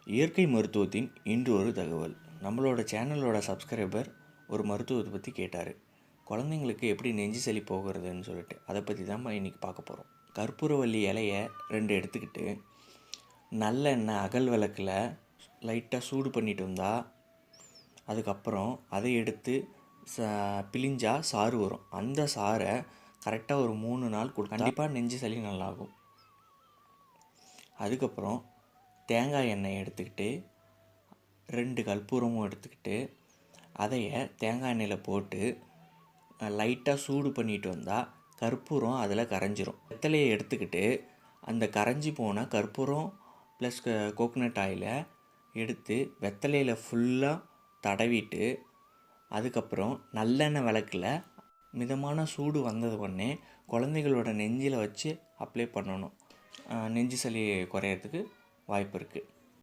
இயற்கை மருத்துவத்தின் இன்று ஒரு தகவல். நம்மளோட சேனலோட சப்ஸ்கிரைபர் ஒரு மருத்துவத்தை பற்றி கேட்டார். குழந்தைங்களுக்கு எப்படி நெஞ்சு சளி போகிறதுன்னு சொல்லிட்டு அதை பற்றி தான் இன்றைக்கி பார்க்க போகிறோம். கற்பூரவள்ளி இலையை 2 எடுத்துக்கிட்டு நல்லெண்ணெய் அகல் விளக்கில் லைட்டாக சூடு பண்ணிட்டு வந்தால் அதுக்கப்புறம் அதை எடுத்து பிழிஞ்சா சாறு வரும். அந்த சாறை கரெக்டாக ஒரு 3 நாள் கண்டிப்பாக நெஞ்சு சளி நல்லாகும். அதுக்கப்புறம் தேங்காய் எண்ணெய் எடுத்துக்கிட்டு 2 கற்பூரமும் எடுத்துக்கிட்டு அதைய தேங்காய் எண்ணெயில் போட்டு லைட்டாக சூடு பண்ணிட்டு வந்தால் கற்பூரம் அதில் கரைஞ்சிரும். வெத்தலையை எடுத்துக்கிட்டு அந்த கரைஞ்சி போன கற்பூரம் ப்ளஸ் கோகோனட் ஆயிலை எடுத்து வெத்தலையில் ஃபுல்லாக தடவிட்டு அதுக்கப்புறம் நல்லெண்ணெய் விளக்கில் மிதமான சூடு வந்தது உடனே குழந்தைகளோட நெஞ்சில் வச்சு அப்ளை பண்ணணும். நெஞ்சு சளி குறையிறதுக்கு வாய்ப்பு இருக்குது.